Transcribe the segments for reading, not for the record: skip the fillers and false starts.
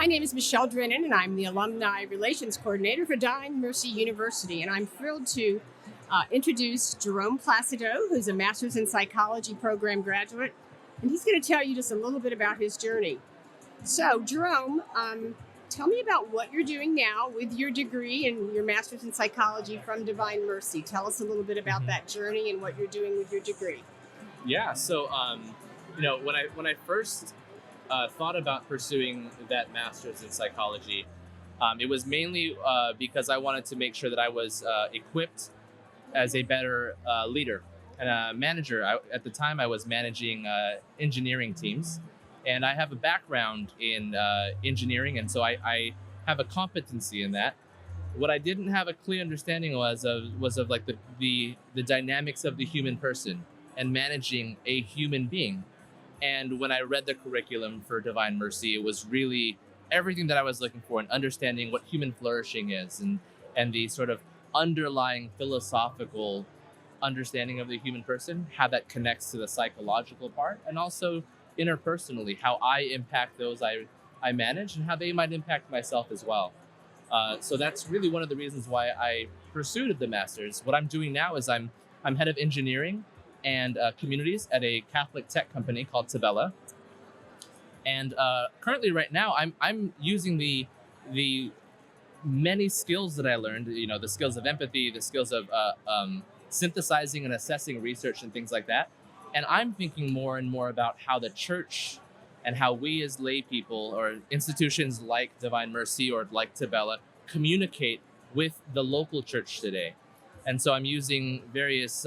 My name is Michelle Drennan, and I'm the Alumni Relations Coordinator for Divine Mercy University. And I'm thrilled to introduce Jerome Placido, who's a Master's in Psychology program graduate. And he's going to tell you just a little bit about his journey. So, Jerome, tell me about what you're doing now with your degree and your Master's in Psychology from Divine Mercy. Tell us a little bit about that journey and what you're doing with your degree. Yeah. When I first thought about pursuing that master's in psychology, it was mainly because I wanted to make sure that I was equipped as a better leader and a manager. At the time, I was managing engineering teams, and I have a background in engineering, and so I have a competency in that. What I didn't have a clear understanding was of like the dynamics of the human person and managing a human being. And when I read the curriculum for Divine Mercy, it was really everything that I was looking for in understanding what human flourishing is and the sort of underlying philosophical understanding of the human person, how that connects to the psychological part, and also interpersonally, how I impact those I manage and how they might impact myself as well. So that's really one of the reasons why I pursued the master's. What I'm doing now is I'm head of engineering and communities at a Catholic tech company called Tabella. And currently, right now, I'm using the many skills that I learned. The skills of empathy, the skills of synthesizing and assessing research and things like that. And I'm thinking more and more about how the church and how we as lay people or institutions like Divine Mercy or like Tabella communicate with the local church today. And so I'm using various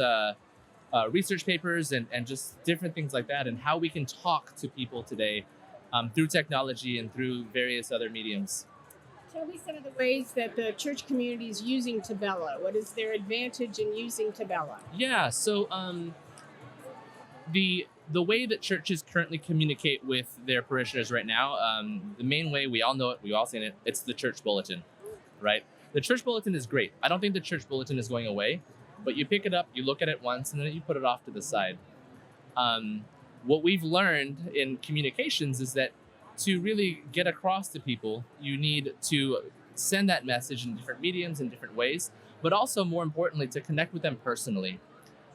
research papers and just different things like that, and how we can talk to people today through technology and through various other mediums. Tell me some of the ways that the church community is using Tabella. What is their advantage in using Tabella? Yeah, so the way that churches currently communicate with their parishioners right now, the main way, we all know it, we all seen it, it's the church bulletin, right? The church bulletin is great. I don't think the church bulletin is going away, but you pick it up, you look at it once, and then you put it off to the side. What we've learned in communications is that to really get across to people, you need to send that message in different mediums, in different ways, but also, more importantly, to connect with them personally.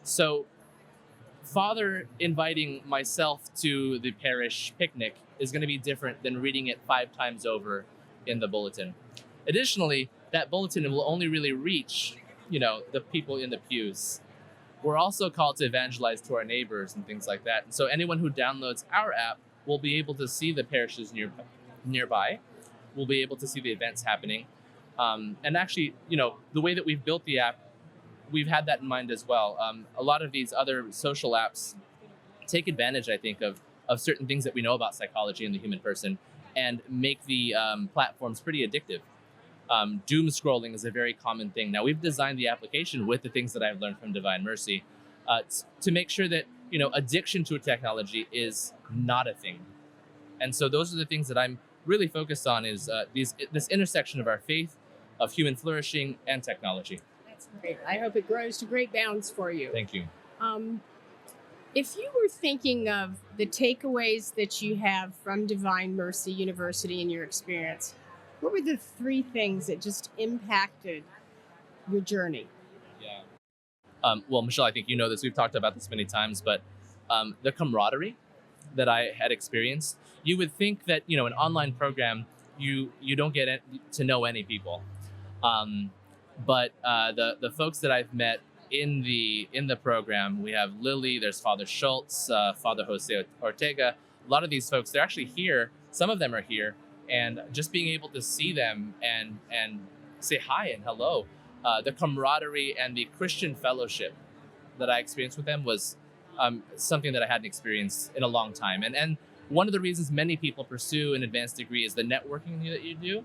So, Father inviting myself to the parish picnic is going to be different than reading it 5 times over in the bulletin. Additionally, that bulletin will only really reach the people in the pews. We're also called to evangelize to our neighbors and things like that. And so anyone who downloads our app will be able to see the parishes nearby, will be able to see the events happening. And actually, the way that we've built the app, we've had that in mind as well. A lot of these other social apps take advantage, I think, of certain things that we know about psychology and the human person and make the platforms pretty addictive. Doom scrolling is a very common thing. Now, we've designed the application with the things that I've learned from Divine Mercy to make sure that addiction to a technology is not a thing. And so those are the things that I'm really focused on, is this intersection of our faith, of human flourishing, and technology. That's great. I hope it grows to great bounds for you. Thank you. If you were thinking of the takeaways that you have from Divine Mercy University in your experience, what were the 3 things that just impacted your journey? Yeah. Well, Michelle, I think you know this. We've talked about this many times, but the camaraderie that I had experienced, you would think that, an online program, you don't get to know any people. But the folks that I've met in the program, we have Lily, there's Father Schultz, Father Jose Ortega. A lot of these folks, they're actually here. Some of them are here. And just being able to see them and say hi and hello, the camaraderie and the Christian fellowship that I experienced with them was something that I hadn't experienced in a long time. And one of the reasons many people pursue an advanced degree is the networking that you do,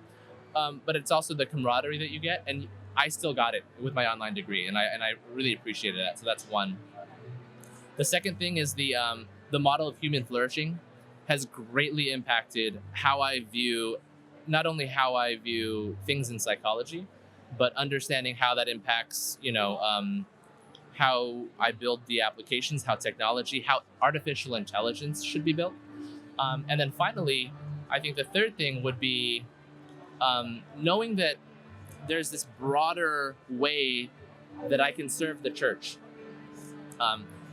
but it's also the camaraderie that you get. And I still got it with my online degree, and I really appreciated that. So that's one. The second thing is the model of human flourishing has greatly impacted how I view, not only how I view things in psychology, but understanding how that impacts, how I build the applications, how technology, how artificial intelligence should be built. And then finally, I think the third thing would be knowing that there's this broader way that I can serve the church.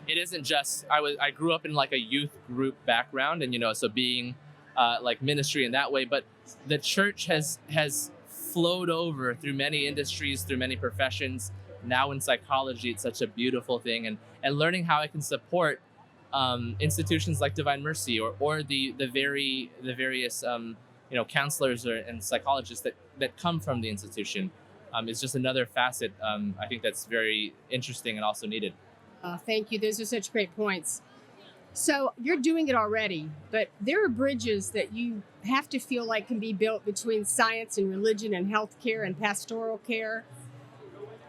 It isn't just I grew up in like a youth group background, and so being like ministry in that way, but the church has flowed over through many industries, through many professions. Now in psychology, it's such a beautiful thing, and learning how I can support institutions like Divine Mercy or the various counselors and psychologists that come from the institution is just another facet. I think that's very interesting and also needed. Thank you. Those are such great points. So you're doing it already, but there are bridges that you have to feel like can be built between science and religion and healthcare and pastoral care.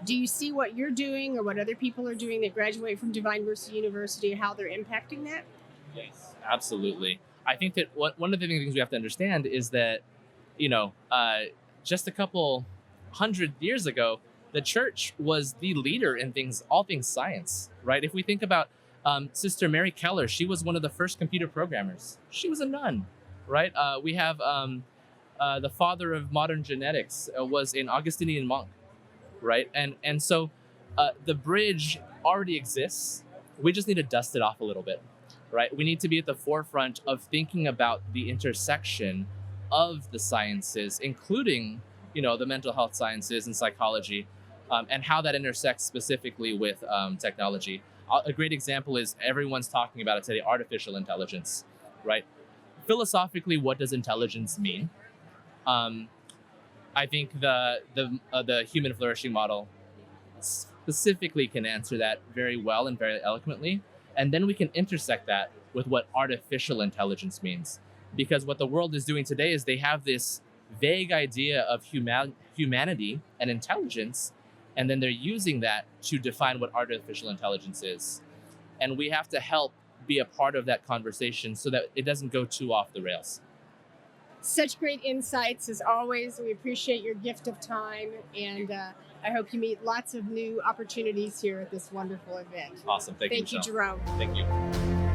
Do you see what you're doing or what other people are doing that graduate from Divine Mercy University, how they're impacting that? Yes, absolutely. I think that one of the things we have to understand is that, just a couple hundred years ago, the church was the leader in all things science, right? If we think about Sister Mary Keller, she was one of the first computer programmers. She was a nun, right? We have the father of modern genetics was an Augustinian monk, right? And so the bridge already exists. We just need to dust it off a little bit, right? We need to be at the forefront of thinking about the intersection of the sciences, including, the mental health sciences and psychology, and how that intersects specifically with technology. A great example is everyone's talking about it today, artificial intelligence, right? Philosophically, what does intelligence mean? I think the human flourishing model specifically can answer that very well and very eloquently. And then we can intersect that with what artificial intelligence means. Because what the world is doing today is they have this vague idea of humanity and intelligence, and then they're using that to define what artificial intelligence is. And we have to help be a part of that conversation so that it doesn't go too off the rails. Such great insights as always. We appreciate your gift of time, and I hope you meet lots of new opportunities here at this wonderful event. Awesome. Thank you, Michelle. Jerome. Thank you.